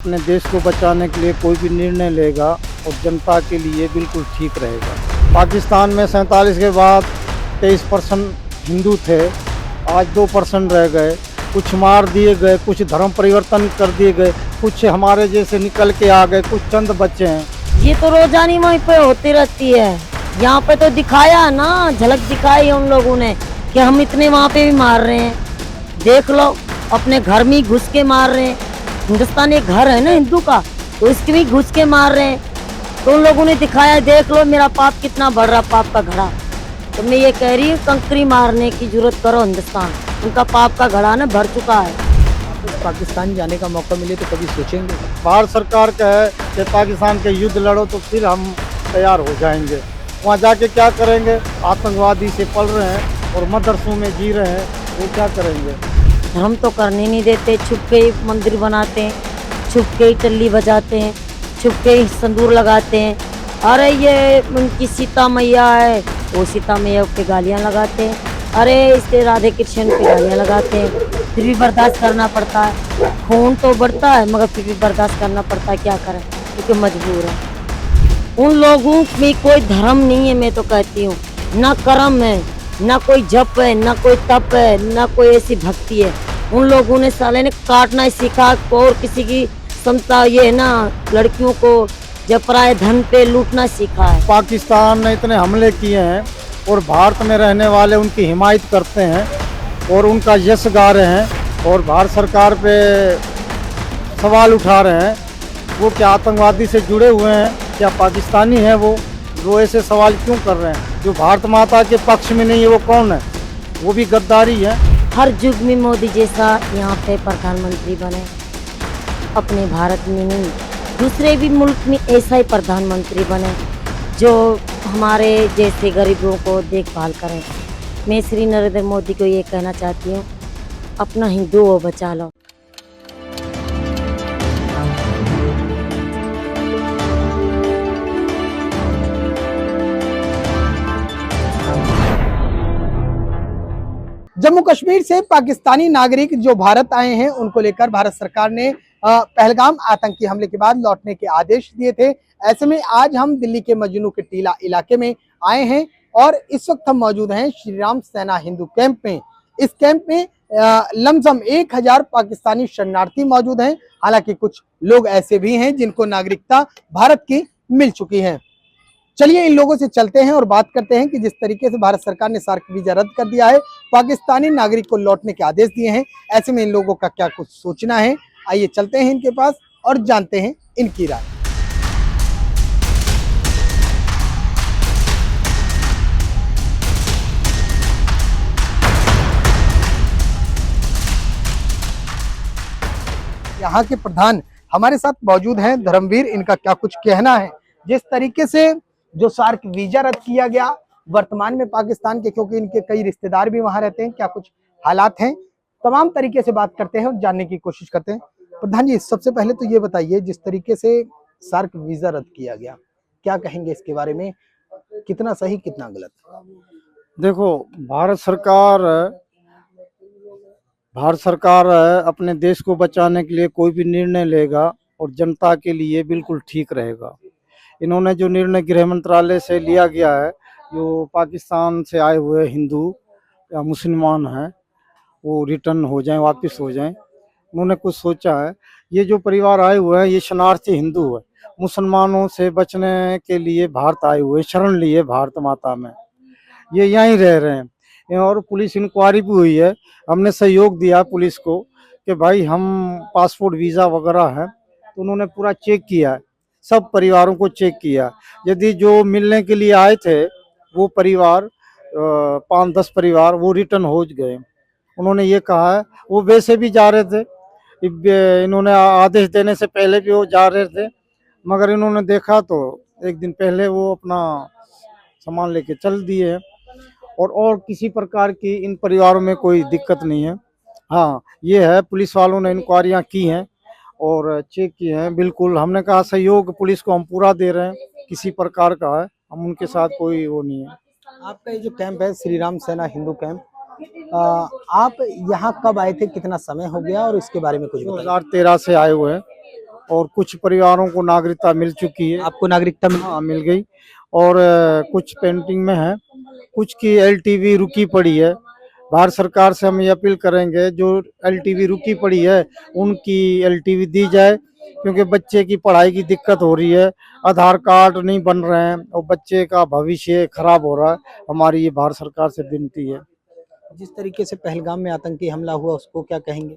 अपने देश को बचाने के लिए कोई भी निर्णय लेगा और जनता के लिए बिल्कुल ठीक रहेगा। पाकिस्तान में 47 के बाद 23% हिंदू थे, आज 2% रह गए। कुछ मार दिए गए, कुछ धर्म परिवर्तन कर दिए गए, कुछ हमारे जैसे निकल के आ गए, कुछ चंद बच्चे हैं। ये तो रोजानी वहीं पे होती रहती है। यहाँ पे तो दिखाया ना, झलक दिखाई उन लोगों ने कि हम इतने वहाँ पे भी मार रहे हैं। देख लो, अपने घर में घुस के मार रहे हैं। हिंदुस्तान एक घर है ना हिंदू का, तो इसके भी घुस के मार रहे हैं। तो उन लोगों ने दिखाया, देख लो मेरा पाप कितना बढ़ रहा, पाप का घड़ा। तो मैं ये कह रही हूँ, कंकरी मारने की जरूरत करो हिंदुस्तान, उनका पाप का घड़ा ना भर चुका है। पाकिस्तान जाने का मौका मिले तो कभी सोचेंगे? भारत सरकार का है कि पाकिस्तान के युद्ध लड़ो तो फिर हम तैयार हो जाएंगे। वहाँ जाके क्या करेंगे? आतंकवादी से पल रहे हैं और मदरसों में जी रहे हैं, वो क्या करेंगे? धर्म तो करने नहीं देते, छुप के ही मंदिर बनाते हैं, छुप के ही टल्ली बजाते हैं, छुप के ही संदूर लगाते हैं। अरे ये उनकी सीता मैया है, वो सीता मैया पे गालियाँ लगाते हैं। अरे इसके राधे कृष्ण पे गालियाँ लगाते हैं, फिर भी बर्दाश्त करना पड़ता है। खून तो बढ़ता है मगर फिर भी बर्दाश्त करना पड़ता है, क्या करें, क्योंकि मजबूर है। उन लोगों में कोई धर्म नहीं है, मैं तो कहती हूँ, ना कर्म है, ना कोई जप है, ना कोई तप है, ना कोई ऐसी भक्ति है। उन लोगों ने साले ने काटना ही सीखा, और किसी की समता ये है ना, लड़कियों को जब पराये धन पे लूटना सीखा है। पाकिस्तान ने इतने हमले किए हैं और भारत में रहने वाले उनकी हिमायत करते हैं और उनका यश गा रहे हैं और भारत सरकार पे सवाल उठा रहे हैं। वो क्या आतंकवादी से जुड़े हुए हैं? क्या पाकिस्तानी हैं वो ऐसे सवाल क्यों कर रहे हैं? जो भारत माता के पक्ष में नहीं है वो कौन है? वो भी गद्दारी है। हर युग में मोदी जैसा यहाँ पे प्रधानमंत्री बने, अपने भारत में नहीं, दूसरे भी मुल्क में ऐसा ही प्रधानमंत्री बने जो हमारे जैसे गरीबों को देखभाल करें। मैं श्री नरेंद्र मोदी को ये कहना चाहती हूँ, अपना हिंदू वो बचा लो। जम्मू कश्मीर से पाकिस्तानी नागरिक जो भारत आए हैं उनको लेकर भारत सरकार ने पहलगाम आतंकी हमले के बाद लौटने के आदेश दिए थे। ऐसे में आज हम दिल्ली के मजनू के टीला इलाके में आए हैं और इस वक्त हम मौजूद हैं श्री राम सेना हिंदू कैंप में। इस कैंप में लमसम 1000 पाकिस्तानी शरणार्थी मौजूद हैं। हालांकि कुछ लोग ऐसे भी हैं जिनको नागरिकता भारत की मिल चुकी है। चलिए इन लोगों से चलते हैं और बात करते हैं कि जिस तरीके से भारत सरकार ने सार्क वीजा रद्द कर दिया है, पाकिस्तानी नागरिक को लौटने के आदेश दिए हैं, ऐसे में इन लोगों का क्या कुछ सोचना है। आइए चलते हैं इनके पास और जानते हैं इनकी राय। यहाँ के प्रधान हमारे साथ मौजूद हैं, धर्मवीर, इनका क्या कुछ कहना है। जिस तरीके से जो सार्क वीजा रद्द किया गया वर्तमान में पाकिस्तान के, क्योंकि इनके कई रिश्तेदार भी वहां रहते हैं, क्या कुछ हालात हैं, तमाम तरीके से बात करते हैं और जानने की कोशिश करते हैं। प्रधान जी, सबसे पहले तो ये बताइए, जिस तरीके से सार्क वीजा रद्द किया गया, क्या कहेंगे इसके बारे में? कितना सही कितना गलत? देखो, भारत सरकार अपने देश को बचाने के लिए कोई भी निर्णय लेगा और जनता के लिए बिल्कुल ठीक रहेगा। इन्होंने जो निर्णय गृह मंत्रालय से लिया गया है, जो पाकिस्तान से आए हुए हिंदू या मुसलमान हैं वो रिटर्न हो जाएं, वापस हो जाएं, उन्होंने कुछ सोचा है। ये जो परिवार आए हुए हैं ये शरणार्थी हिंदू है, मुसलमानों से बचने के लिए भारत आए हुए, शरण लिए भारत माता में, ये यहीं रह रहे हैं। और पुलिस इंक्वायरी भी हुई है, हमने सहयोग दिया पुलिस को कि भाई हम पासपोर्ट वीज़ा वगैरह है, तो उन्होंने पूरा चेक किया है, सब परिवारों को चेक किया। यदि जो मिलने के लिए आए थे वो परिवार 5-10 परिवार वो रिटर्न हो गए। उन्होंने ये कहा है, वो वैसे भी जा रहे थे, इन्होंने आदेश देने से पहले भी वो जा रहे थे, मगर इन्होंने देखा तो एक दिन पहले वो अपना सामान लेके चल दिए हैं। और किसी प्रकार की इन परिवारों में कोई दिक्कत नहीं है। हाँ, ये है, पुलिस वालों ने इंक्वायरियाँ की हैं और चेक किए हैं। बिल्कुल, हमने कहा सहयोग पुलिस को हम पूरा दे रहे हैं, किसी प्रकार का है, हम उनके साथ कोई वो नहीं है। आपका ये जो कैंप है श्री राम सेना हिंदू कैंप, आप यहाँ कब आए थे, कितना समय हो गया और इसके बारे में कुछ बताइए। 2013 से आए हुए हैं। और कुछ परिवारों को नागरिकता मिल चुकी है। आपको नागरिकता मिली? हाँ, मिल गई। और कुछ पेंटिंग में है, कुछ की एलटीवी रुकी पड़ी है। भारत सरकार से हम ये अपील करेंगे, जो एलटीवी रुकी पड़ी है उनकी एलटीवी दी जाए, क्योंकि बच्चे की पढ़ाई की दिक्कत हो रही है, आधार कार्ड नहीं बन रहे हैं और बच्चे का भविष्य खराब हो रहा है। हमारी ये भारत सरकार से विनती है। जिस तरीके से पहलगाम में आतंकी हमला हुआ उसको क्या कहेंगे?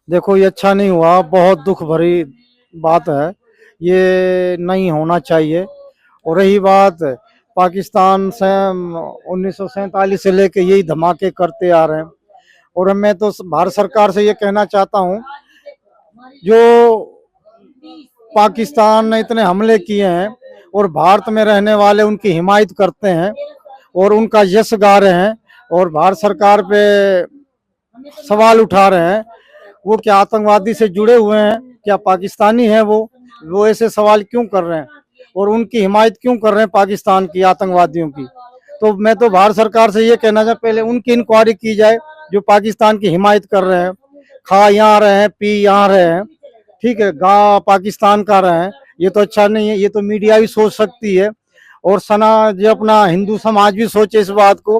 देखो, ये अच्छा नहीं हुआ, बहुत दुख भरी बात है, ये नहीं होना चाहिए। और रही बात पाकिस्तान से 1947 से लेके यही धमाके करते आ रहे हैं। और मैं तो भारत सरकार से ये कहना चाहता हूँ, जो पाकिस्तान ने इतने हमले किए हैं और भारत में रहने वाले उनकी हिमायत करते हैं और उनका यश गा रहे हैं और भारत सरकार पे सवाल उठा रहे हैं, वो क्या आतंकवादी से जुड़े हुए हैं, क्या पाकिस्तानी है वो ऐसे सवाल क्यों कर रहे हैं और उनकी हिमायत क्यों कर रहे हैं पाकिस्तान की आतंकवादियों की। तो मैं तो भारत सरकार से ये कहना चाहता, पहले उनकी इंक्वायरी की जाए जो पाकिस्तान की हिमायत कर रहे हैं, खा यहाँ रहे हैं, पी यहाँ रहे हैं, ठीक है, गाँव पाकिस्तान का रहे हैं। ये तो अच्छा नहीं है, ये तो मीडिया भी सोच सकती है और जो अपना हिंदू समाज भी सोचे इस बात को।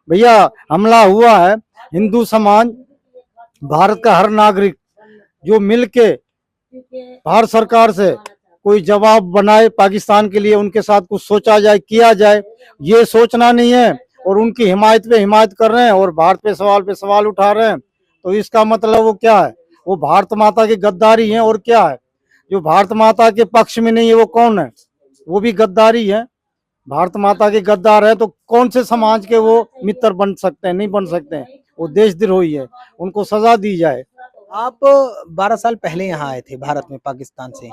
भैया, हमला हुआ है, हिंदू समाज, भारत का हर नागरिक जो मिलके भारत सरकार से कोई जवाब बनाए पाकिस्तान के लिए, उनके साथ कुछ सोचा जाए, किया जाए, ये सोचना नहीं है। और उनकी हिमायत पे हिमायत कर रहे हैं और भारत पे सवाल उठा रहे हैं, तो इसका मतलब वो क्या है? वो भारत माता की गद्दारी है। और क्या है? जो भारत माता के पक्ष में नहीं है वो कौन है? वो भी गद्दारी है। भारत माता के गद्दार है तो कौन से समाज के वो मित्र बन सकते हैं? नहीं बन सकते हैं। वो देशद्रोही है, उनको सजा दी जाए। आप 12 साल पहले यहाँ आए थे भारत में पाकिस्तान से।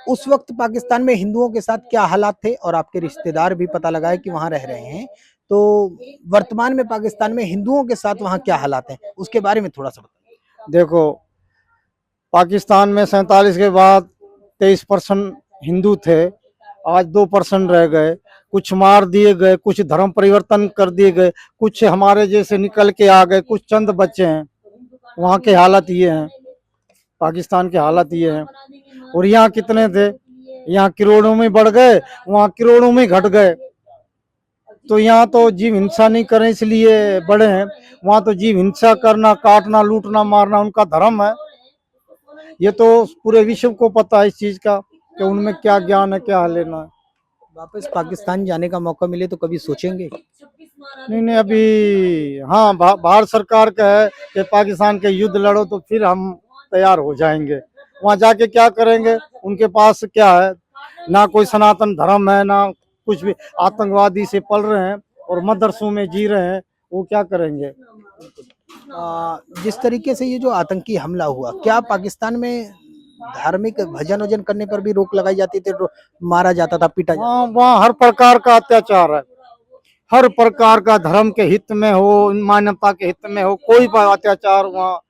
उस वक्त पाकिस्तान में हिंदुओं के साथ क्या हालात थे? और आपके रिश्तेदार भी पता लगाए कि वहाँ रह रहे हैं, तो वर्तमान में पाकिस्तान में हिंदुओं के साथ वहाँ क्या हालात हैं, उसके बारे में थोड़ा सा बताइए। देखो, पाकिस्तान में 47 के बाद 23% हिंदू थे, आज 2% रह गए। कुछ मार दिए गए, कुछ धर्म परिवर्तन कर दिए गए, कुछ हमारे जैसे निकल के आ गए, कुछ चंद बच्चे हैं। वहाँ के हालत ये हैं, पाकिस्तान के हालत ये हैं। और यहाँ कितने थे? यहाँ करोड़ों में बढ़ गए, वहाँ करोड़ों में घट गए। तो यहाँ तो जीव हिंसा नहीं करें इसलिए बड़े हैं, वहाँ तो जीव हिंसा करना, काटना, लूटना, मारना उनका धर्म है। ये तो पूरे विश्व को पता है इस चीज का कि उनमें क्या ज्ञान है, क्या लेना है। वापस पाकिस्तान जाने का मौका मिले तो कभी सोचेंगे? नहीं, अभी हाँ, भारत सरकार का है कि पाकिस्तान के युद्ध लड़ो, तो फिर हम तैयार हो जाएंगे। वहाँ जाके क्या करेंगे? उनके पास क्या है? ना कोई सनातन धर्म है, ना कुछ भी। आतंकवादी से पल रहे हैं और मदरसों में जी रहे हैं, वो क्या करेंगे? जिस तरीके से ये जो आतंकी हमला हुआ, क्या पाकिस्तान में धार्मिक भजन वजन करने पर भी रोक लगाई जाती थी, मारा जाता था, पीटा जाता था? वहाँ हर प्रकार का अत्याचार है, हर प्रकार का, धर्म के हित में हो, मानवता के हित में हो, कोई भी अत्याचार वहाँ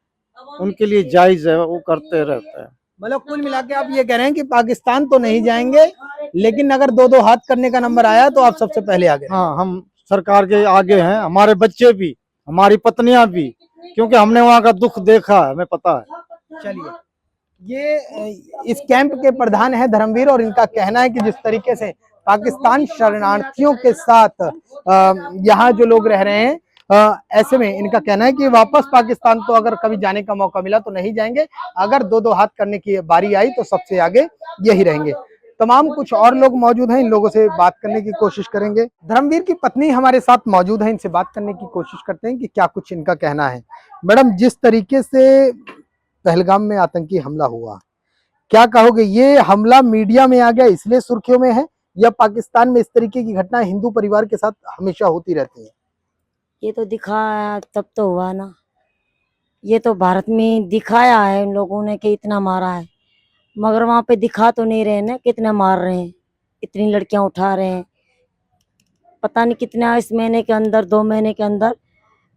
उनके लिए जायज है, वो करते रहते हैं। मतलब कुल मिला के आप ये कह रहे हैं कि पाकिस्तान तो नहीं जाएंगे, लेकिन अगर दो हाथ करने का नंबर आया तो आप सबसे पहले आगे? हाँ, हम सरकार के आगे हैं, हमारे बच्चे भी, हमारी पत्नियां भी, क्योंकि हमने वहाँ का दुख देखा है, हमें पता है। चलिए, ये इस कैंप के प्रधान है धर्मवीर, और इनका कहना है कि जिस तरीके से पाकिस्तान शरणार्थियों के साथ यहाँ जो लोग रह रहे हैं, ऐसे में इनका कहना है कि वापस पाकिस्तान तो अगर कभी जाने का मौका मिला तो नहीं जाएंगे, अगर दो हाथ करने की बारी आई तो सबसे आगे यही रहेंगे। तमाम कुछ और लोग मौजूद हैं, इन लोगों से बात करने की कोशिश करेंगे। धर्मवीर की पत्नी हमारे साथ मौजूद है, इनसे बात करने की कोशिश करते हैं कि क्या कुछ इनका कहना है। मैडम, जिस तरीके से पहलगाम में आतंकी हमला हुआ, क्या कहोगे? ये हमला मीडिया में आ गया इसलिए सुर्खियों में है, या पाकिस्तान में इस तरीके की घटना हिंदू परिवार के साथ हमेशा होती रहती है? ये तो दिखाया तब तो हुआ ना, ये तो भारत में दिखाया है उन लोगों ने कि इतना मारा है, मगर वहाँ पे दिखा तो नहीं रहे ना कितना मार रहे हैं, इतनी लड़कियां उठा रहे हैं। पता नहीं कितना इस महीने के अंदर, 2 महीने के अंदर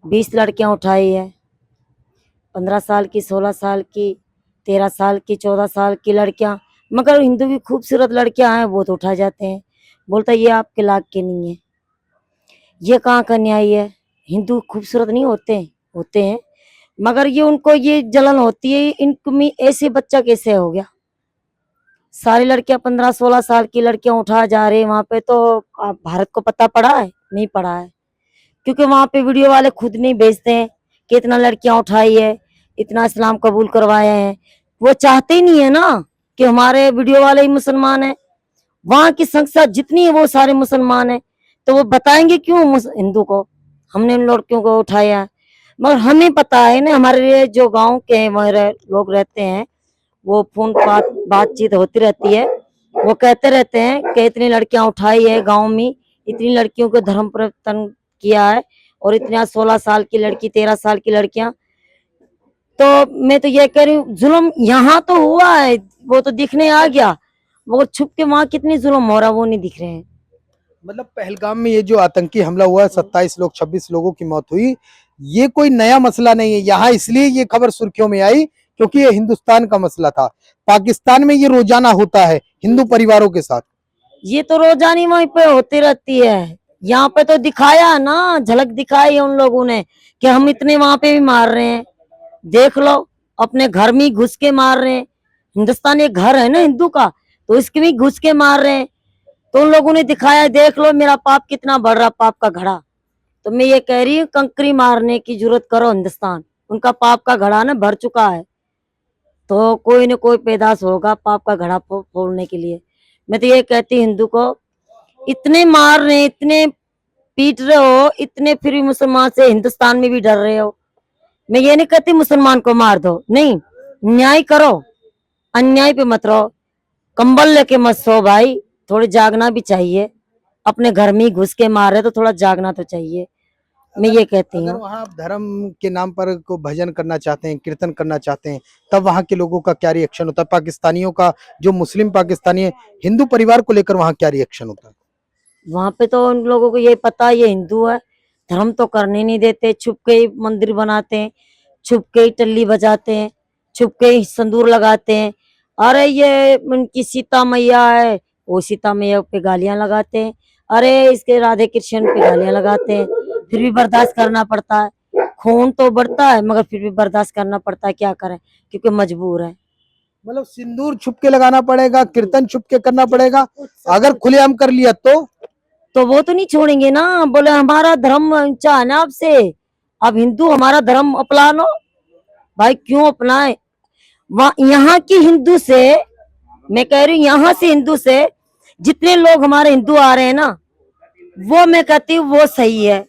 20 लड़कियां उठाई है, 15 साल की, 16 साल की, 13 साल की, 14 साल की लड़कियां। मगर हिंदू की खूबसूरत लड़कियां हैं वो तो उठा जाते हैं, बोलता ये आपके लायक के नहीं है। ये कहाँ का न्याय है? हिंदू खूबसूरत नहीं होते हैं, मगर ये उनको ये जलन होती है, इनको में ऐसे बच्चा कैसे हो गया? सारी लड़कियां 15-16 साल की लड़कियां उठा जा रही है वहां पे। तो भारत को पता पड़ा है? नहीं पड़ा है, क्योंकि वहां पे वीडियो वाले खुद नहीं भेजते हैं कि इतना लड़कियां उठाई है, इतना इस्लाम कबूल करवाए हैं। वो चाहते ही नहीं है ना कि हमारे वीडियो वाले ही मुसलमान है। वहां की संख्या जितनी है वो सारे मुसलमान है, तो वो बताएंगे क्यों हिंदू को हमने उन लड़कियों को उठाया है। मगर हमें पता है ना, हमारे जो गांव के हमारे लोग रहते हैं, वो फोन बातचीत होती रहती है। वो कहते रहते हैं कि इतनी लड़कियां उठाई है गांव में, इतनी लड़कियों को धर्म परिवर्तन किया है, और इतना 16 साल की लड़की, 13 साल की लड़कियां। तो मैं तो ये कह रही हूँ, जुल्म यहाँ तो हुआ है, वो तो दिखने आ गया, मगर छुप के वहां कितनी जुल्म हो रहा वो नहीं दिख रहे हैं। मतलब पहलगाम में ये जो आतंकी हमला हुआ, 27 लोग 26 लोगों की मौत हुई, ये कोई नया मसला नहीं है। यहाँ इसलिए ये खबर सुर्खियों में आई क्योंकि ये हिंदुस्तान का मसला था। पाकिस्तान में ये रोजाना होता है हिंदू परिवारों के साथ। ये तो रोजानी वहीं पे होती रहती है। यहाँ पे तो दिखाया ना, झलक दिखाई है उन लोगों ने कि हम इतने वहां पे भी मार रहे हैं। देख लो, अपने घर में घुस के मार रहे हैं। हिंदुस्तान एक घर है ना हिंदू का, तो इसके भी घुस के मार रहे हैं। तो उन लोगों ने दिखाया, देख लो मेरा पाप कितना बढ़ रहा, पाप का घड़ा। तो मैं ये कह रही हूँ, कंकरी मारने की जरूरत करो हिंदुस्तान, उनका पाप का घड़ा ना भर चुका है। तो कोई न कोई पैदाश होगा पाप का घड़ा फोड़ने के लिए। मैं तो ये कहती हिंदू को, इतने मार रहे, इतने पीट रहे हो, इतने फिर भी मुसलमान से हिंदुस्तान में भी डर रहे हो। मैं ये नहीं कहती मुसलमान को मार दो, नहीं, न्याय करो, अन्याय पे मत रहो। कंबल लेके मत सो भाई, थोड़ी जागना भी चाहिए। अपने घर में ही घुस के मार रहे तो थोड़ा जागना तो चाहिए। मैं ये कहती अगर हूँ। वहाँ आप धर्म के नाम पर को भजन करना चाहते हैं, कीर्तन करना चाहते हैं, तब वहाँ के लोगों का क्या रिएक्शन होता है? पाकिस्तानियों का, जो मुस्लिम पाकिस्तानी है, हिंदू परिवार को लेकर वहाँ क्या रिएक्शन होता है? वहां पे तो उन लोगों को ये पता ये हिंदू है, धर्म तो करने नहीं देते। छुप के ही मंदिर बनाते हैं, छुप के ही टल्ली बजाते हैं, छुप के ही संदूर लगाते हैं। अरे ये उनकी सीता मैया है, वो सीता मैया पे गालियां लगाते हैं। अरे इसके राधे कृष्ण पे गालियां लगाते हैं, फिर भी बर्दाश्त करना पड़ता है। खून तो बढ़ता है मगर फिर भी बर्दाश्त करना पड़ता है, क्या करें, क्योंकि मजबूर है। मतलब सिंदूर छुप के लगाना पड़ेगा, कीर्तन छुप के करना पड़ेगा, अगर खुलेआम कर लिया तो वो तो नहीं छोड़ेंगे ना। बोले हमारा धर्म ऊंचा है ना आपसे, अब हिंदू हमारा धर्म अपना लो। भाई क्यों अपनाए? वहाँ यहाँ की हिंदू से, मैं कह रही हूँ यहाँ से हिंदू से जितने लोग हमारे हिंदू आ रहे हैं ना, वो मैं कहती हूँ वो सही है।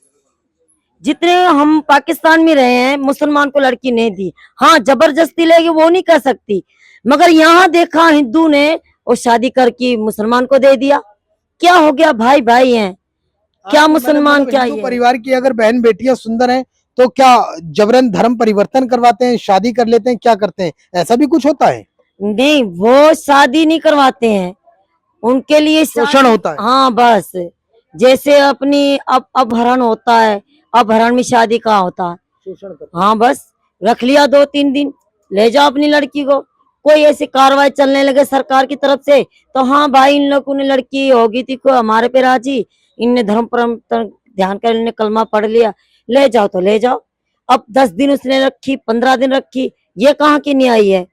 जितने हम पाकिस्तान में रहे हैं, मुसलमान को लड़की नहीं दी, हाँ जबरदस्ती लेगी वो नहीं कर सकती, मगर यहाँ देखा हिंदू ने वो शादी करके मुसलमान को दे दिया। क्या हो गया? भाई भाई हैं, क्या मुसलमान क्या हिंदू ये? परिवार की अगर बहन बेटियां सुंदर हैं तो क्या जबरन धर्म परिवर्तन करवाते हैं, शादी कर लेते हैं, क्या करते हैं? ऐसा भी कुछ होता है? नहीं, वो शादी नहीं करवाते हैं, उनके लिए शोषण होता है। हाँ बस, जैसे अपनी अपहरण होता है, अपहरण में शादी कहाँ होता है? शोषण करते हाँ बस, रख लिया 2-3 दिन, ले जाओ अपनी लड़की को। कोई ऐसी कार्रवाई चलने लगे सरकार की तरफ से, तो हाँ भाई इन लोगों ने लड़की होगी थी को हमारे पे राजी, इनने धर्म परम ध्यान कर, इनने कलमा पढ़ लिया, ले जाओ तो ले जाओ। अब 10 दिन उसने रखी, 15 दिन रखी, ये कहाँ की न्याय है?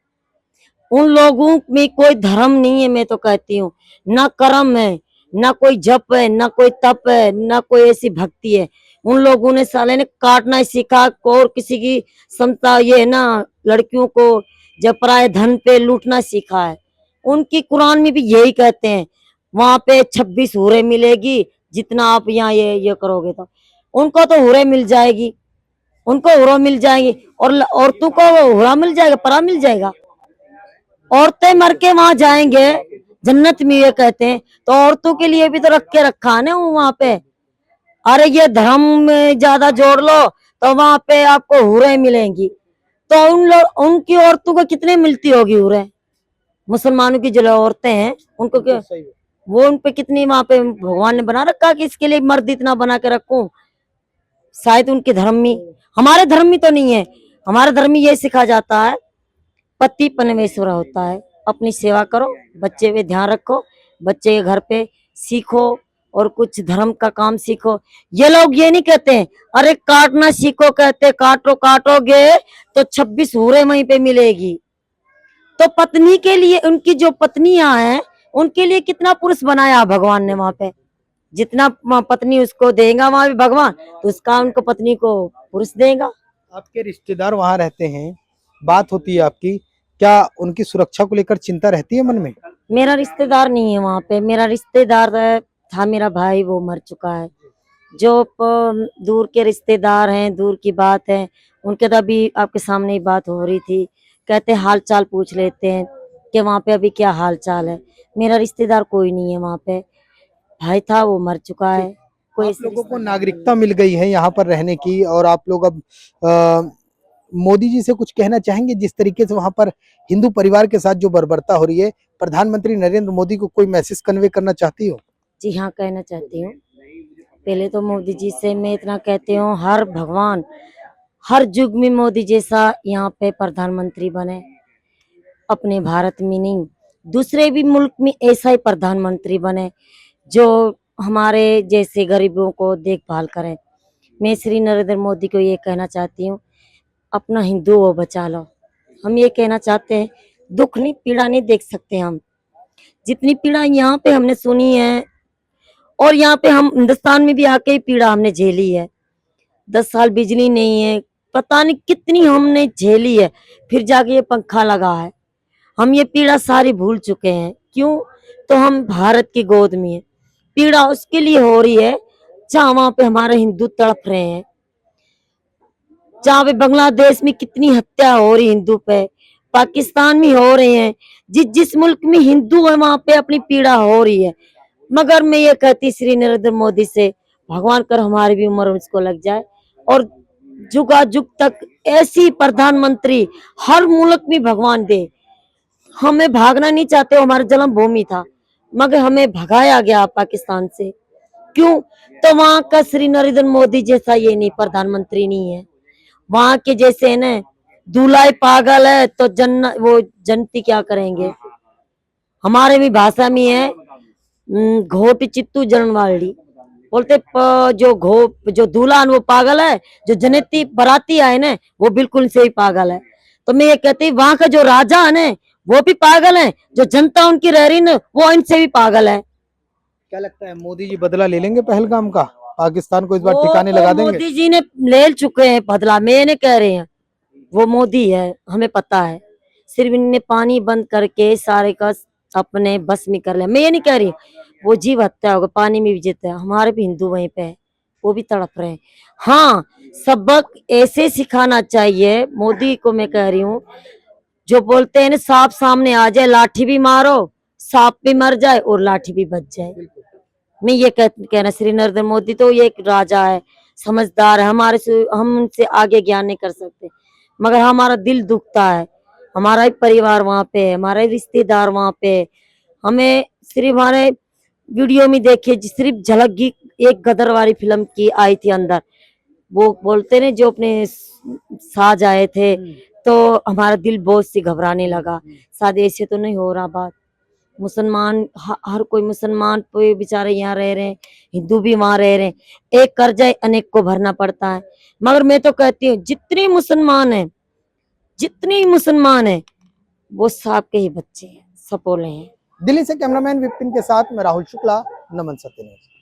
उन लोगों में कोई धर्म नहीं है, मैं तो कहती हूँ, ना कर्म है, ना कोई जप है, ना कोई तप है, ना कोई ऐसी भक्ति है। उन लोगों ने साले ने काटना ही सीखा, और किसी की समता ये है ना, लड़कियों को जब पराये धन पे लूटना सीखा है। उनकी कुरान में भी यही कहते हैं, वहां पे 26 हुरे मिलेगी, जितना आप यहाँ ये करोगे तो उनको तो हुरे मिल जाएगी, उनको हुरा मिल जाएगी, और औरतों को हुरा मिल जाएगा, परा मिल जाएगा। औरतें मर के वहां जाएंगे जन्नत में, ये कहते हैं, तो औरतों के लिए भी तो रख के रखा है ना वहां पे। अरे ये धर्म में ज्यादा जोड़ लो तो वहां पे आपको हुरें मिलेंगी, तो उन लोग उनकी औरतों को कितने मिलती होगी हुरें? मुसलमानों की जो औरतें हैं उनको हैं। सही है। वो उन पे कितनी वहां पे भगवान ने बना रखा कि इसके लिए मर्द इतना बना के रखूं? शायद उनके धर्म में, हमारे धर्म में तो नहीं है। हमारे धर्म में ये सिखा जाता है, पति परमेश्वर होता है, अपनी सेवा करो, बच्चे पे ध्यान रखो, बच्चे के घर पे सीखो और कुछ धर्म का काम सीखो। ये लोग ये नहीं कहते हैं अरे काटना सीखो, कहते काटोगे तो 26 हुरे वहीं पे मिलेगी। तो पत्नी के लिए, उनकी जो पत्नियां हैं उनके लिए कितना पुरुष बनाया भगवान ने वहां पे। जितना पत्नी उसको देगा वहां भी भगवान, तो उसका उनको पत्नी को पुरुष देगा। आपके रिश्तेदार वहां रहते हैं, बात होती है आपकी, क्या उनकी सुरक्षा को लेकर चिंता रहती है मन में? मेरा रिश्तेदार नहीं है वहां पे। मेरा रिश्तेदार था मेरा भाई, वो मर चुका है। जो दूर के रिश्तेदार हैं, दूर की बात है, उनके तो अभी आपके सामने ही बात हो रही थी। कहते हाल चाल पूछ लेते हैं कि वहाँ पे अभी क्या हाल चाल है। मेरा रिश्तेदार कोई नहीं है वहाँ पे। भाई था वो मर चुका है। कोई आप ऐसे लोगों को रिश्तेदार नागरिकता मिल गई है यहाँ पर रहने की, और आप लोग अब मोदी जी से कुछ कहना चाहेंगे? जिस तरीके से वहां पर हिंदू परिवार के साथ जो बर्बरता हो रही है, प्रधानमंत्री नरेंद्र मोदी को कोई मैसेज कन्वे करना चाहती हो? जी हाँ, कहना चाहती हूँ। पहले तो मोदी जी से मैं इतना कहती हूँ, हर भगवान हर युग में मोदी जैसा यहाँ पे प्रधानमंत्री बने। अपने भारत में नहीं, दूसरे भी मुल्क में ऐसा ही प्रधानमंत्री बने जो हमारे जैसे गरीबों को देखभाल करें। मैं श्री नरेंद्र मोदी को ये कहना चाहती हूँ, अपना हिंदू वो बचा लो। हम ये कहना चाहते हैं, दुख नहीं, पीड़ा नहीं देख सकते हम। जितनी पीड़ा यहाँ पे हमने सुनी है, और यहाँ पे हम हिंदुस्तान में भी आके ही पीड़ा हमने झेली है। 10 साल बिजली नहीं है, पता नहीं कितनी हमने झेली है, फिर जाके ये पंखा लगा है। हम ये पीड़ा सारी भूल चुके हैं। क्यों? तो हम भारत की गोद में है। पीड़ा उसके लिए हो रही है जहाँ वहां पे हमारे हिंदू तड़प रहे हैं, जहाँ पे बांग्लादेश में कितनी हत्या हो रही हिंदू पे, पाकिस्तान में हो रहे हैं। जिस जिस मुल्क में हिंदू है वहां पे अपनी पीड़ा हो रही है। मगर मैं ये कहती श्री नरेंद्र मोदी से, भगवान कर हमारी भी उम्र उसको लग जाए, और जुगा जुग तक ऐसी प्रधानमंत्री हर मुल्क में भगवान दे। हमें भागना नहीं चाहते, हमारा जन्म भूमि था, मगर हमें भगाया गया पाकिस्तान से। क्यों? तो वहां का श्री नरेंद्र मोदी जैसा ये नहीं, प्रधानमंत्री नहीं है। वहां के जैसे है ना, दूल्हा पागल है तो वो जनती क्या करेंगे। हमारे भी भाषा में है, घोट चित्तू जनवाड़ी बोलते, जो दूल्हा वो पागल है, जो जनेती बराती आए ना वो बिल्कुल से ही पागल है। तो मैं ये कहती, वहां का जो राजा है ना वो भी पागल है, जो जनता उनकी रह रही ना वो इनसे भी पागल है। क्या लगता है मोदी जी बदला ले लेंगे पहलगाम का? पाकिस्तान को इस बार वो ठिकाने तो लगा देंगे? मोदी जी ने ले चुके हैं बदला, मैं नहीं कह रहे हैं। वो मोदी है, हमें पता है। सिर्फ इनने पानी बंद करके सारे का अपने बस में कर लिया। मैं ये नहीं कह रही वो जीव हत्या होगा, पानी में भी जीते हैं। हमारे भी हिंदू वहीं पे है, वो भी तड़प रहे हैं। हाँ, सबक ऐसे सिखाना चाहिए मोदी को। मैं कह रही हूँ, जो बोलते हैं ना सांप सामने आ जाए लाठी भी मारो, सांप भी मर जाए और लाठी भी बच जाए। मैं ये कहना, श्री नरेंद्र मोदी तो ये एक राजा है, समझदार है। हमारे से हम उनसे आगे ज्ञान नहीं कर सकते, मगर हमारा दिल दुखता है। हमारा ही परिवार वहां पे है, हमारे रिश्तेदार वहां पे है। हमें सिर्फ हमारे वीडियो में देखिए, सिर्फ झलक एक गदर वाली फिल्म की आई थी अंदर, वो बोलते ने जो अपने साज आए थे, तो हमारा दिल बहुत सी घबराने लगा। शायद ऐसे तो नहीं हो रहा बात। मुसलमान हर कोई मुसलमान पे बेचारे यहाँ रह रहे हैं, हिंदू भी वहां रह रहे हैं। एक कर्जा अनेक को भरना पड़ता है। मगर मैं तो कहती हूँ, जितनी मुसलमान है वो सब के ही बच्चे हैं, सपोले हैं। दिल्ली से कैमरामैन विपिन के साथ मैं राहुल शुक्ला, नमन सत्य न्यूज।